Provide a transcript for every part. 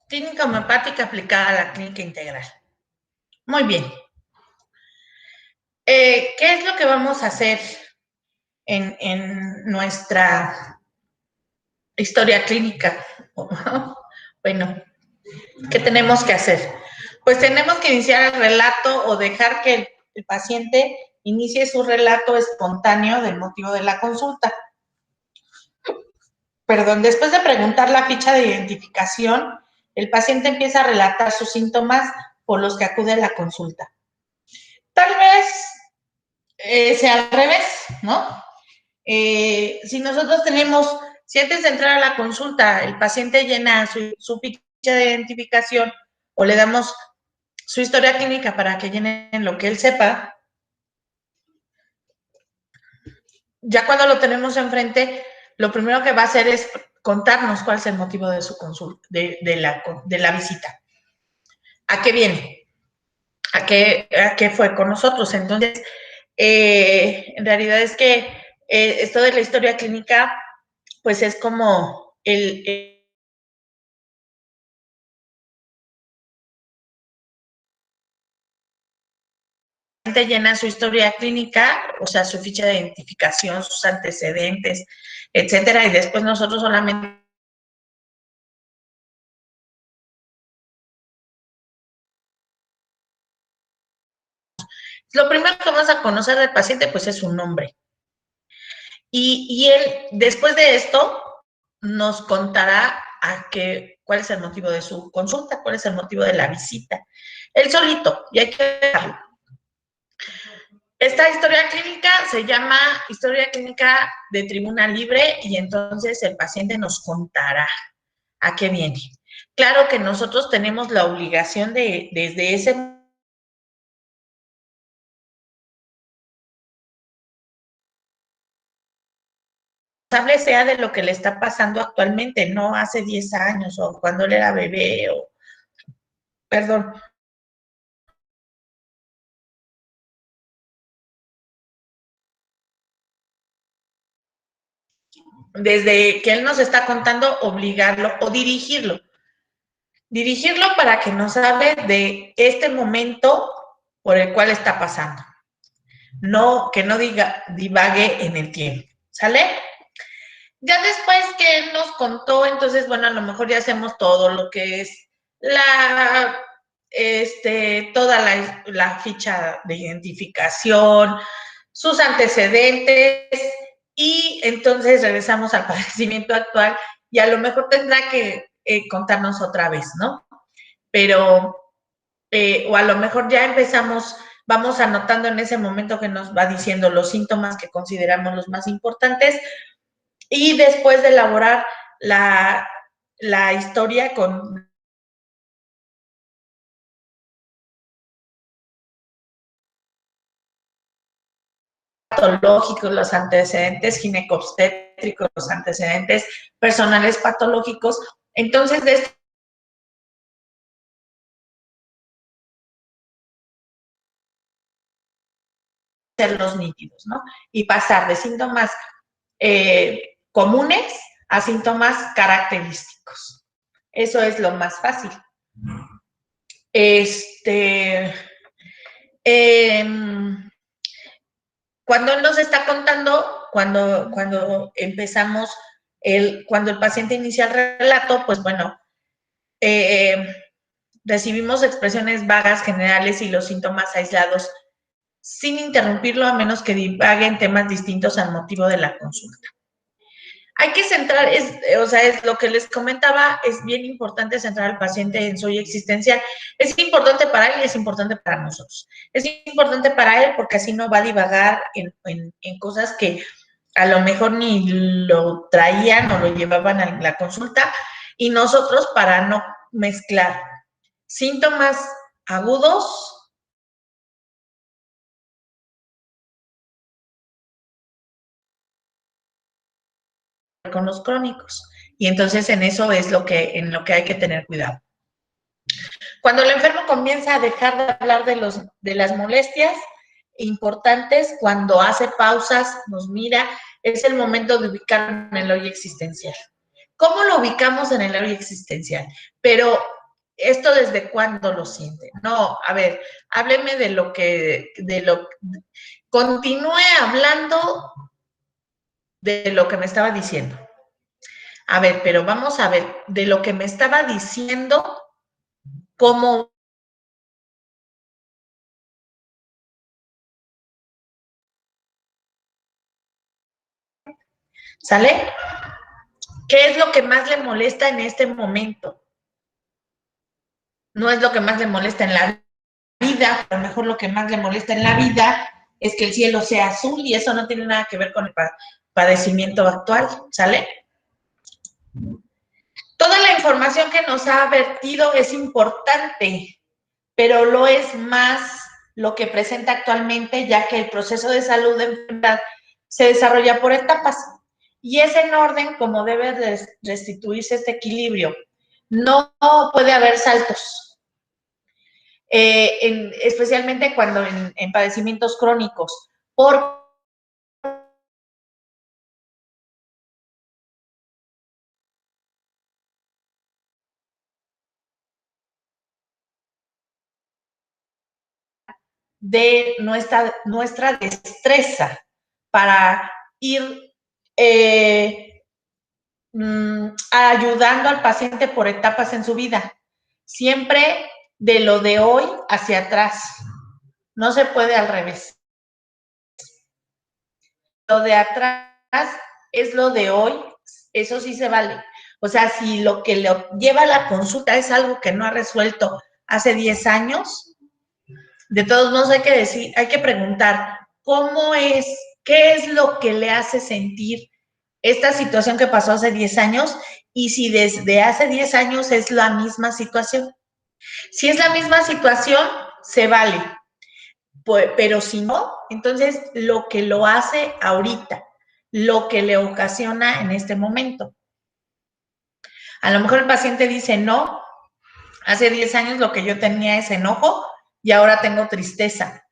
Clínica homeopática aplicada a la clínica integral. Muy bien. ¿Qué es lo que vamos a hacer en nuestra historia clínica? Bueno, ¿qué tenemos que hacer? Pues tenemos que iniciar el relato o dejar que el paciente inicie su relato espontáneo del motivo de la consulta. Perdón, después de preguntar la ficha de identificación, el paciente empieza a relatar sus síntomas por los que acude a la consulta. Tal vez sea al revés, ¿no? Si nosotros tenemos, si antes de entrar a la consulta el paciente llena su ficha de identificación o le damos su historia clínica para que llenen lo que él sepa, ya cuando lo tenemos enfrente, lo primero que va a hacer es contarnos cuál es el motivo de su consulta, de la visita. ¿A qué viene? ¿A qué fue con nosotros? Entonces, en realidad es que esto de la historia clínica, pues es como el llena su historia clínica, o sea, su ficha de identificación, sus antecedentes, etcétera, y después nosotros solamente lo primero que vamos a conocer del paciente, pues es su nombre. Y él, después de esto, nos contará cuál es el motivo de su consulta, cuál es el motivo de la visita. Él solito, y hay que dejarlo. Esta historia clínica se llama historia clínica de tribuna libre y entonces el paciente nos contará a qué viene. Claro que nosotros tenemos la obligación de, desde ese responsable sea de lo que le está pasando actualmente, no hace 10 años o cuando él era bebé o, perdón. Desde que él nos está contando, obligarlo o dirigirlo. Dirigirlo para que nos hable de este momento por el cual está pasando. No, que no divague en el tiempo. ¿Sale? Ya después que él nos contó, entonces, bueno, a lo mejor ya hacemos todo lo que es toda la ficha de identificación, sus antecedentes, y entonces regresamos al padecimiento actual y a lo mejor tendrá que contarnos otra vez, ¿no? Pero, o a lo mejor ya empezamos, vamos anotando en ese momento que nos va diciendo los síntomas que consideramos los más importantes, y después de elaborar la historia con patológicos, los antecedentes ginecobstétricos, los antecedentes personales patológicos, entonces de ser los nítidos, ¿no? Y pasar de síntomas comunes a síntomas característicos. Eso es lo más fácil. Cuando él nos está contando, cuando empezamos, cuando el paciente inicia el relato, pues bueno, recibimos expresiones vagas, generales y los síntomas aislados sin interrumpirlo a menos que divague en temas distintos al motivo de la consulta. Hay que centrar, es lo que les comentaba, es bien importante centrar al paciente en su existencial. Es importante para él y es importante para nosotros. Es importante para él porque así no va a divagar en cosas que a lo mejor ni lo traían o lo llevaban a la consulta, y nosotros para no mezclar síntomas agudos con los crónicos. Y entonces en eso es en lo que hay que tener cuidado. Cuando el enfermo comienza a dejar de hablar de las molestias, importantes cuando hace pausas, nos mira, es el momento de ubicarlo en el hoy existencial. ¿Cómo lo ubicamos en el hoy existencial? Pero ¿esto desde cuándo lo siente? No, a ver, hábleme continúe hablando de lo que me estaba diciendo. A ver, pero vamos a ver, de lo que me estaba diciendo, ¿cómo? ¿Sale? ¿Qué es lo que más le molesta en este momento? No es lo que más le molesta en la vida, a lo mejor lo que más le molesta en la vida es que el cielo sea azul y eso no tiene nada que ver con el padecimiento actual, ¿sale? Toda la información que nos ha vertido es importante, pero lo es más lo que presenta actualmente, ya que el proceso de salud de enfermedad se desarrolla por etapas y es en orden como debe restituirse este equilibrio. No puede haber saltos, especialmente cuando en padecimientos crónicos, por de nuestra destreza para ir ayudando al paciente por etapas en su vida, siempre de lo de hoy hacia atrás, no se puede al revés. Lo de atrás es lo de hoy, eso sí se vale. O sea, si lo que le lleva a la consulta es algo que no ha resuelto hace 10 años, de todos modos hay que decir, hay que preguntar, ¿cómo es, qué es lo que le hace sentir esta situación que pasó hace 10 años? Y si desde hace 10 años es la misma situación. Si es la misma situación, se vale. Pues, pero si no, entonces lo que lo hace ahorita, lo que le ocasiona en este momento. A lo mejor el paciente dice, no, hace 10 años lo que yo tenía es enojo y ahora tengo tristeza.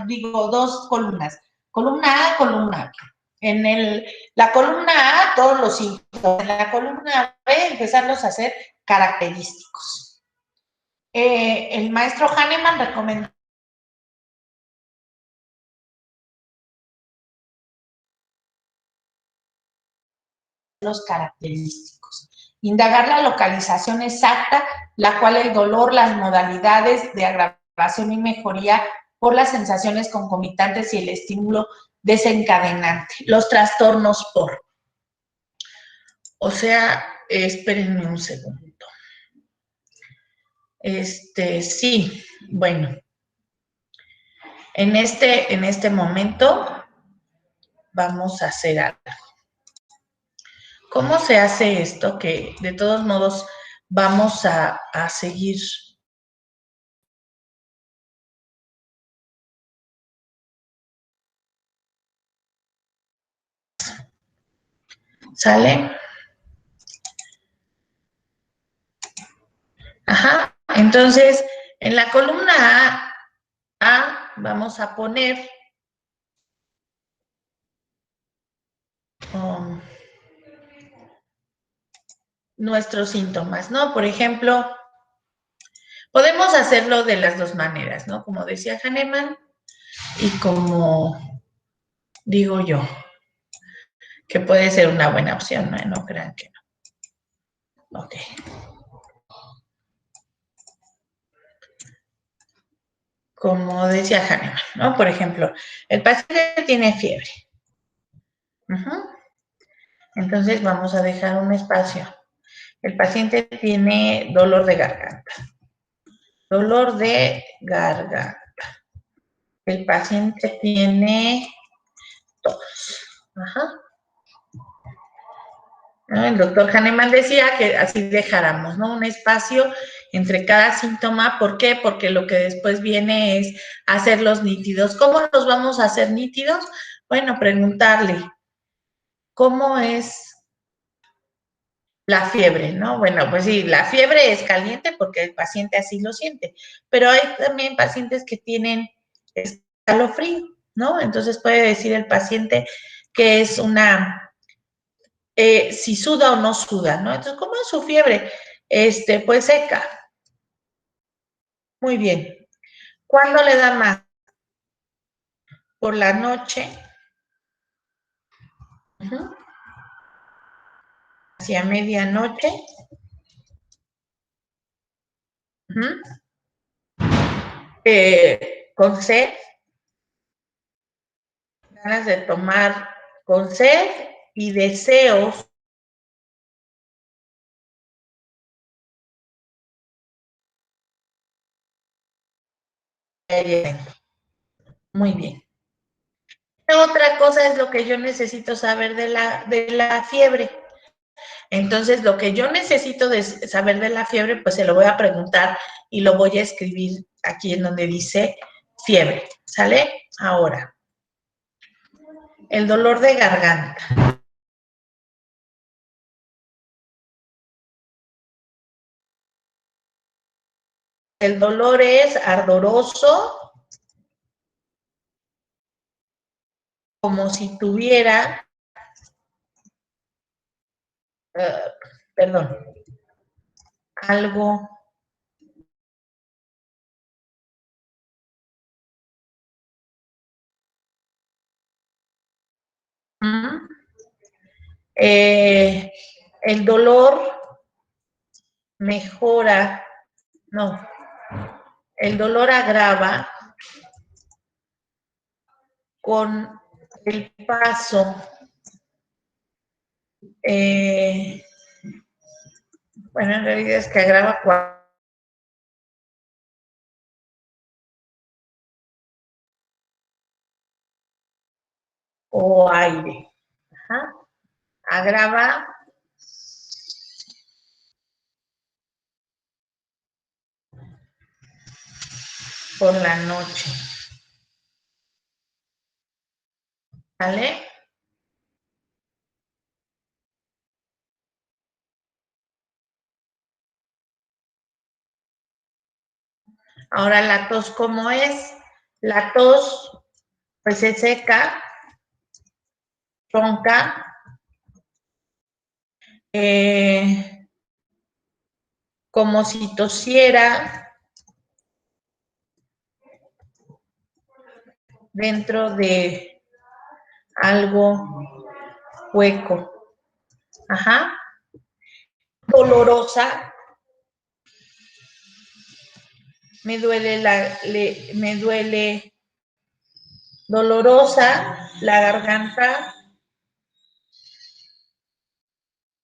Digo, dos columnas. Columna A, columna B. La columna A, todos los síntomas. En la columna B, empezarlos a hacer característicos. El maestro Hahnemann recomendó los característicos. Indagar la localización exacta, la cual el dolor, las modalidades de agravación y mejoría por las sensaciones concomitantes y el estímulo desencadenante. Los trastornos por. O sea, espérenme un segundo. Sí, bueno. En este momento vamos a hacer algo. ¿Cómo se hace esto? Que de todos modos vamos a seguir. ¿Sale? Ajá. Entonces, en la columna A vamos a poner nuestros síntomas, ¿no? Por ejemplo, podemos hacerlo de las dos maneras, ¿no? Como decía Hahnemann y como digo yo, que puede ser una buena opción, ¿no? No crean que no. Ok. Como decía Hahnemann, ¿no? Por ejemplo, el paciente tiene fiebre. Entonces vamos a dejar un espacio. El paciente tiene dolor de garganta. Dolor de garganta. El paciente tiene tos. Ajá. ¿No? El doctor Hahnemann decía que así dejáramos, ¿no? Un espacio entre cada síntoma. ¿Por qué? Porque lo que después viene es hacerlos nítidos. ¿Cómo los vamos a hacer nítidos? Bueno, preguntarle, ¿cómo es la fiebre, no? Bueno, pues sí, la fiebre es caliente porque el paciente así lo siente, pero hay también pacientes que tienen escalofrío, ¿no? Entonces puede decir el paciente que es si suda o no suda, ¿no? Entonces, ¿cómo es su fiebre? Pues seca. Muy bien. ¿Cuándo le da más? Por la noche. Hacia medianoche. Con sed. Ganas de tomar con sed y deseos. Muy bien. Otra cosa es lo que yo necesito saber de la fiebre. Entonces, lo que yo necesito saber de la fiebre, pues se lo voy a preguntar y lo voy a escribir aquí en donde dice fiebre. ¿Sale? Ahora, el dolor de garganta. El dolor es ardoroso, como si tuviera, perdón, algo el dolor mejora, no, el dolor agrava con el paso bueno, en realidad es que agrava o aire. Ajá. Agrava por la noche. ¿Vale? Ahora la tos, ¿cómo es? La tos, pues se seca, ronca, como si tosiera dentro de algo hueco. Ajá. Dolorosa. Me duele dolorosa la garganta.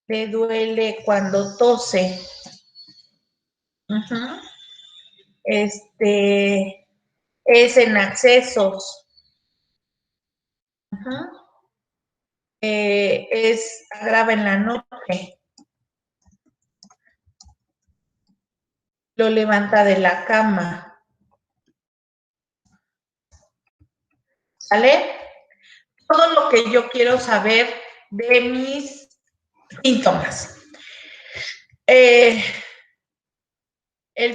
Le duele cuando tose. Es en accesos. Es agrava en la noche. Lo levanta de la cama. ¿Sale? Todo lo que yo quiero saber de mis síntomas. El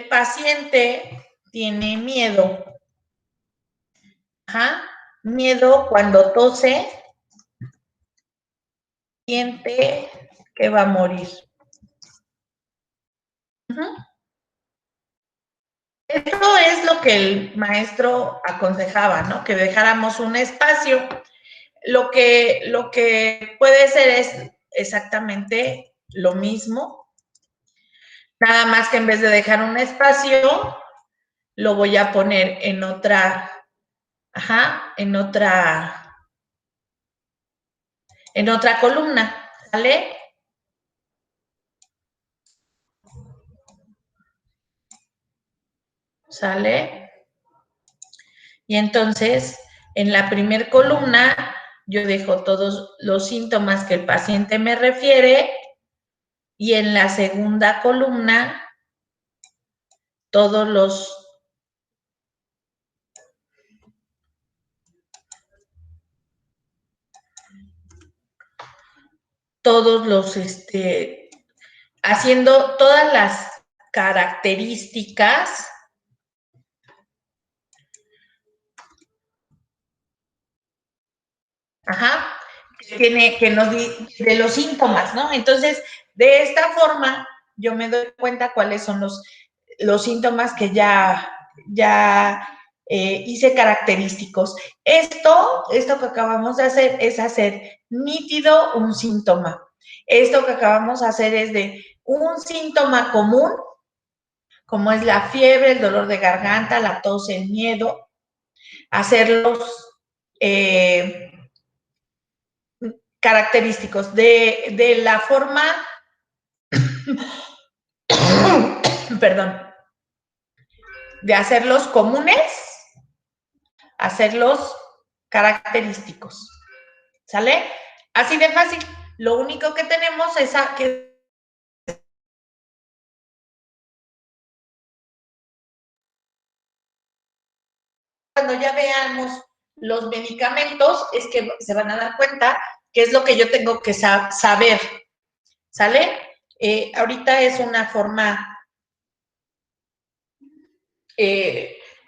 paciente tiene miedo. Ajá. Miedo cuando tose, siente que va a morir. Esto es lo que el maestro aconsejaba, ¿no? Que dejáramos un espacio. Lo que puede ser es exactamente lo mismo, nada más que en vez de dejar un espacio, lo voy a poner en otra, en otra columna, ¿sale? ¿Sale? Y entonces, en la primer columna, yo dejo todos los síntomas que el paciente me refiere y en la segunda columna todos los haciendo todas las características de los síntomas, ¿no? Entonces, de esta forma, yo me doy cuenta cuáles son los síntomas que ya hice característicos. Esto que acabamos de hacer es hacer nítido un síntoma. Esto que acabamos de hacer es de un síntoma común, como es la fiebre, el dolor de garganta, la tos, el miedo, hacerlos característicos de la forma, perdón, de hacerlos comunes, hacerlos característicos, ¿sale? Así de fácil. Lo único que tenemos es que cuando ya veamos los medicamentos es que se van a dar cuenta qué es lo que yo tengo que saber, ¿sale? Ahorita es una forma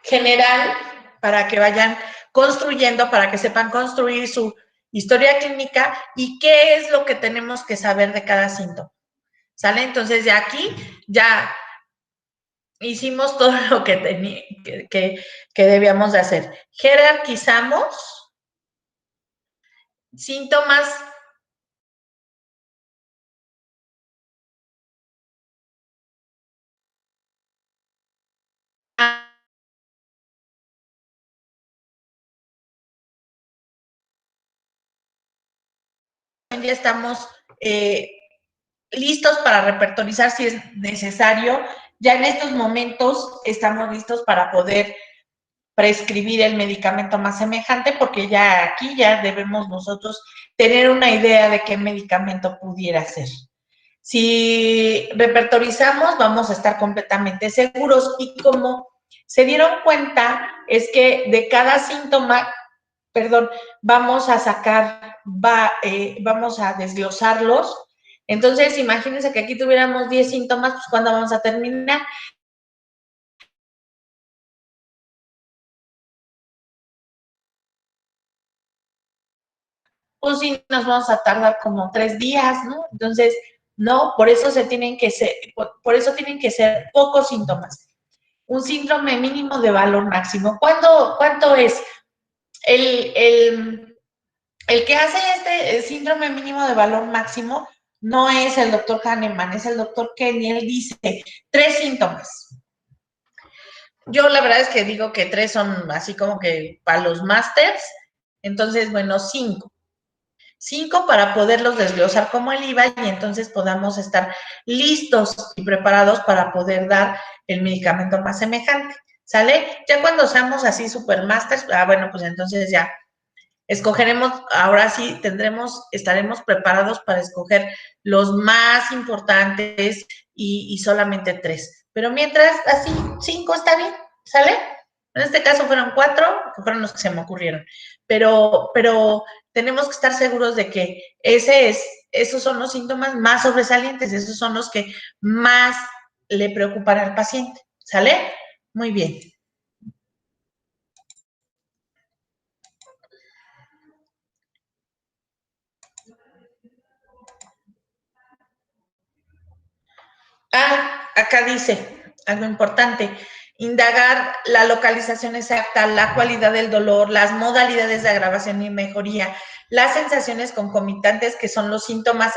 general para que vayan construyendo, para que sepan construir su historia clínica y qué es lo que tenemos que saber de cada síntoma. ¿Sale? Entonces, de aquí ya hicimos todo lo que debíamos de hacer. Jerarquizamos síntomas ya estamos listos para repertorizar si es necesario. Ya en estos momentos estamos listos para poder prescribir el medicamento más semejante, porque ya aquí ya debemos nosotros tener una idea de qué medicamento pudiera ser. Si repertorizamos, vamos a estar completamente seguros y como se dieron cuenta, es que de cada síntoma, vamos a sacar, vamos a desglosarlos. Entonces, imagínense que aquí tuviéramos 10 síntomas, pues ¿cuándo vamos a terminar? Pues sí, nos vamos a tardar como 3 días, ¿no? Entonces, no, por eso tienen que ser pocos síntomas. Un síndrome mínimo de valor máximo. ¿Cuánto es? El que hace este síndrome mínimo de valor máximo no es el doctor Hahnemann, es el doctor Kenny. Él dice 3 síntomas. Yo la verdad es que digo que 3 son así como que para los másters, entonces, bueno, 5. 5 para poderlos desglosar como el IVA y entonces podamos estar listos y preparados para poder dar el medicamento más semejante, ¿sale? Ya cuando seamos así supermasters, bueno, pues entonces ya escogeremos, ahora sí estaremos preparados para escoger los más importantes y solamente 3. Pero mientras, así, 5 está bien, ¿sale? En este caso fueron 4, que fueron los que se me ocurrieron. Pero tenemos que estar seguros de que esos son los síntomas más sobresalientes, esos son los que más le preocupan al paciente, ¿sale? Muy bien. Acá dice algo importante. Indagar la localización exacta, la cualidad del dolor, las modalidades de agravación y mejoría, las sensaciones concomitantes que son los síntomas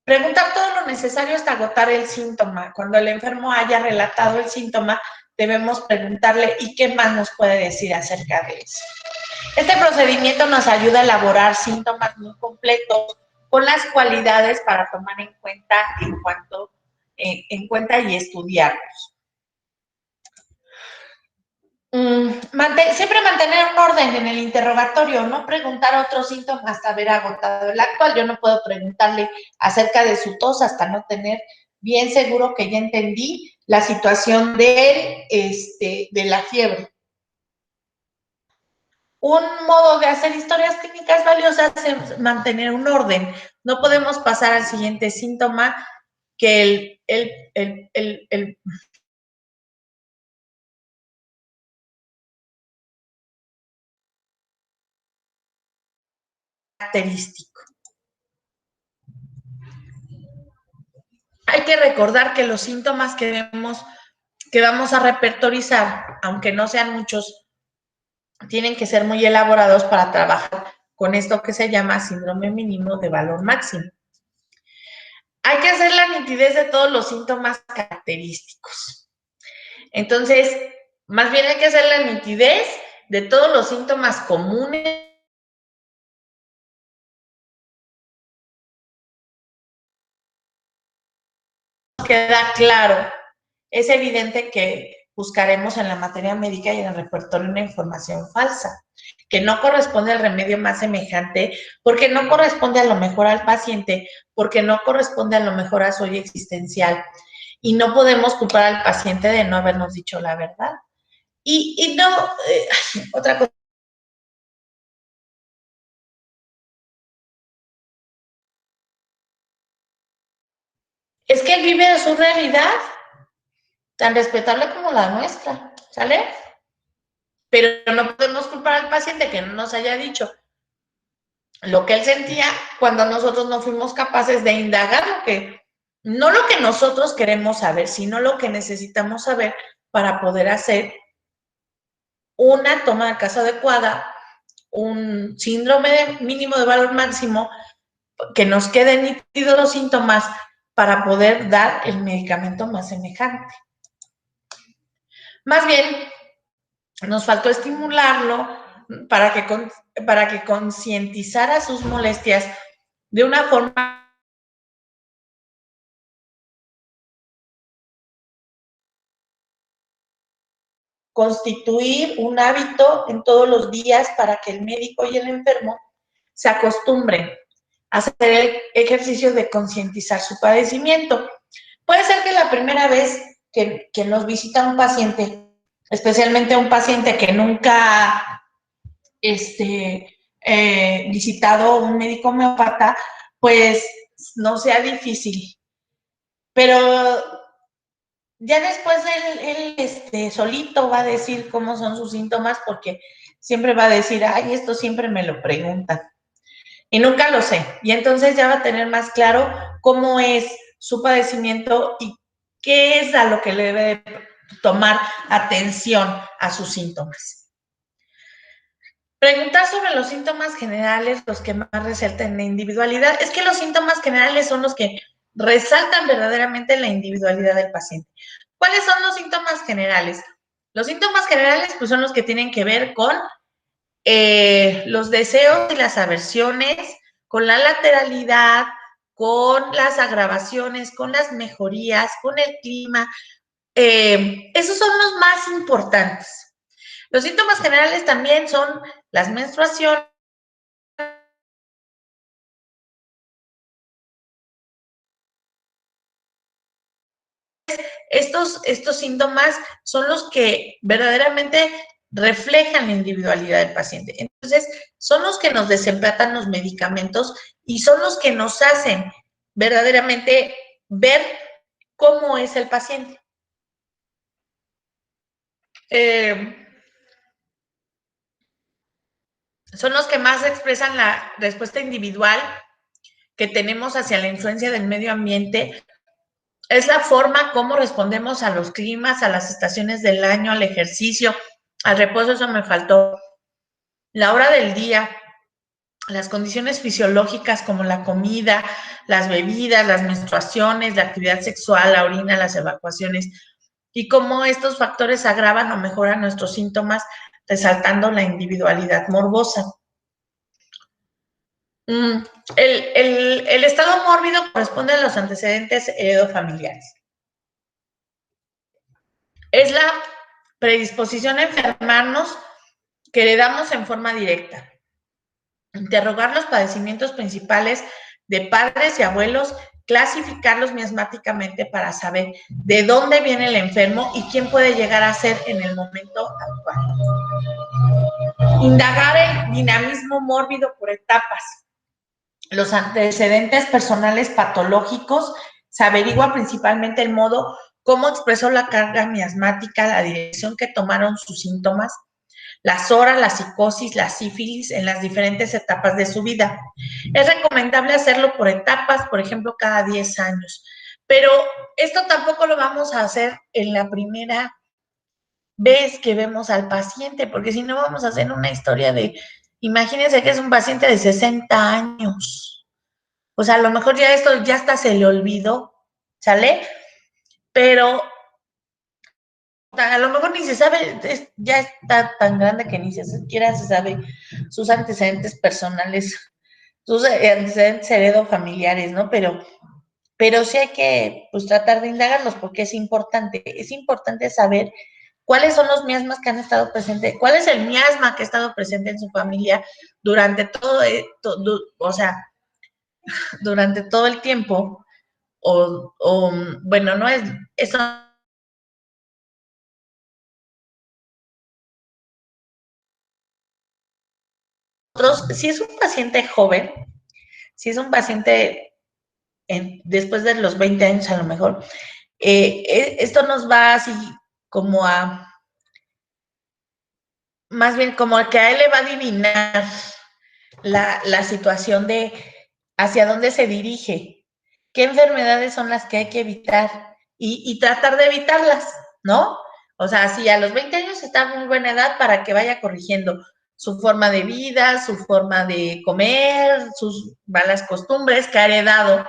preguntar todo lo necesario hasta agotar el síntoma. Cuando el enfermo haya relatado el síntoma, debemos preguntarle ¿y qué más nos puede decir acerca de eso? Este procedimiento nos ayuda a elaborar síntomas muy completos con las cualidades para tomar en cuenta y estudiarlos. Siempre mantener un orden en el interrogatorio, no preguntar otros síntomas hasta haber agotado el actual. Yo no puedo preguntarle acerca de su tos hasta no tener bien seguro que ya entendí la situación de la fiebre. Un modo de hacer historias clínicas valiosas es mantener un orden. No podemos pasar al siguiente síntoma que el característico. Hay que recordar que los síntomas que vamos a repertorizar, aunque no sean muchos, tienen que ser muy elaborados para trabajar con esto que se llama síndrome mínimo de valor máximo. Hay que hacer la nitidez de todos los síntomas característicos. Entonces, más bien hay que hacer la nitidez de todos los síntomas comunes. Queda claro, es evidente que buscaremos en la materia médica y en el repertorio una información falsa, que no corresponde al remedio más semejante, porque no corresponde a lo mejor al paciente, porque no corresponde a lo mejor a su hoy existencial, y no podemos culpar al paciente de no habernos dicho la verdad. Y no, otra cosa. Es que él vive su realidad, tan respetable como la nuestra, ¿sale? Pero no podemos culpar al paciente que no nos haya dicho lo que él sentía cuando nosotros no fuimos capaces de indagar no lo que nosotros queremos saber, sino lo que necesitamos saber para poder hacer una toma de caso adecuada, un síndrome mínimo de valor máximo, que nos queden nítidos los síntomas para poder dar el medicamento más semejante. Más bien, nos faltó estimularlo para que concientizara sus molestias de una forma constituir un hábito en todos los días para que el médico y el enfermo se acostumbren a hacer el ejercicio de concientizar su padecimiento. Puede ser que la primera vez que nos visita un paciente, especialmente un paciente que nunca ha visitado un médico homeópata, pues no sea difícil. Pero ya después él solito va a decir cómo son sus síntomas, porque siempre va a decir, ay, esto siempre me lo preguntan. Y nunca lo sé. Y entonces ya va a tener más claro cómo es su padecimiento y qué es a lo que le debe tomar atención a sus síntomas. Preguntar sobre los síntomas generales, los que más resaltan la individualidad. Es que los síntomas generales son los que resaltan verdaderamente la individualidad del paciente. ¿Cuáles son los síntomas generales? Los síntomas generales pues, son los que tienen que ver con los deseos y las aversiones, con la lateralidad, con las agravaciones, con las mejorías, con el clima. Esos son los más importantes. Los síntomas generales también son las menstruaciones, estos síntomas son los que verdaderamente reflejan la individualidad del paciente. Entonces, son los que nos desempatan los medicamentos y son los que nos hacen verdaderamente ver cómo es el paciente. Son los que más expresan la respuesta individual que tenemos hacia la influencia del medio ambiente. Es la forma como respondemos a los climas, a las estaciones del año, al ejercicio, al reposo, eso me faltó. La hora del día, las condiciones fisiológicas como la comida, las bebidas, las menstruaciones, la actividad sexual, la orina, las evacuaciones, y cómo estos factores agravan o mejoran nuestros síntomas, resaltando la individualidad morbosa. El estado mórbido corresponde a los antecedentes heredofamiliares. Es la predisposición a enfermarnos que heredamos en forma directa. Interrogar los padecimientos principales de padres y abuelos, clasificarlos miasmáticamente para saber de dónde viene el enfermo y quién puede llegar a ser en el momento actual. Indagar el dinamismo mórbido por etapas. Los antecedentes personales patológicos se averigua principalmente el modo cómo expresó la carga miasmática, la dirección que tomaron sus síntomas, las horas, la psicosis, la sífilis en las diferentes etapas de su vida. Es recomendable hacerlo por etapas, por ejemplo, cada 10 años. Pero esto tampoco lo vamos a hacer en la primera vez que vemos al paciente, porque si no vamos a hacer una historia de, imagínense que es un paciente de 60 años. O sea, a lo mejor ya esto ya hasta se le olvidó, ¿sale? Pero a lo mejor ni se sabe, ya está tan grande que ni siquiera se sabe sus antecedentes personales, sus antecedentes heredofamiliares, ¿no? Pero sí hay que pues, tratar de indagarlos porque es importante saber cuáles son los miasmas que han estado presentes, cuál es el miasma que ha estado presente en su familia durante todo, o sea, durante todo el tiempo, bueno, no es, eso si es un paciente joven, si es un paciente después de los 20 años a lo mejor, esto nos va así como a, más bien como que a él le va a adivinar la situación de hacia dónde se dirige, qué enfermedades son las que hay que evitar y tratar de evitarlas, ¿no? O sea, si a los 20 años está en muy buena edad para que vaya corrigiendo su forma de vida, su forma de comer, sus malas costumbres que ha heredado.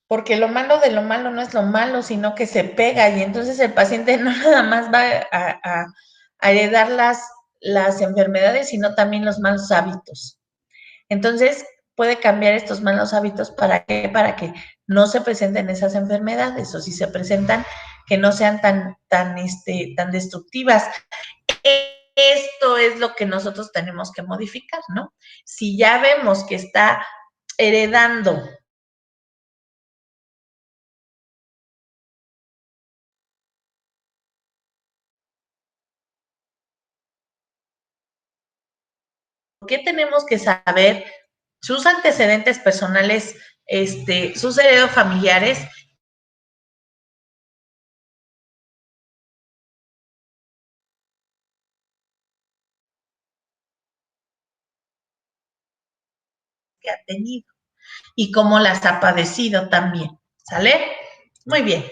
Porque lo malo de lo malo no es lo malo, sino que se pega y entonces el paciente no nada más va a heredar las enfermedades, sino también los malos hábitos. Entonces, puede cambiar estos malos hábitos para que no se presenten esas enfermedades o si se presentan, que no sean tan destructivas. Esto es lo que nosotros tenemos que modificar, ¿no? Si ya vemos que está heredando qué tenemos que saber sus antecedentes personales, sus heredos familiares. Que ha tenido y cómo las ha padecido también, ¿sale? Muy bien.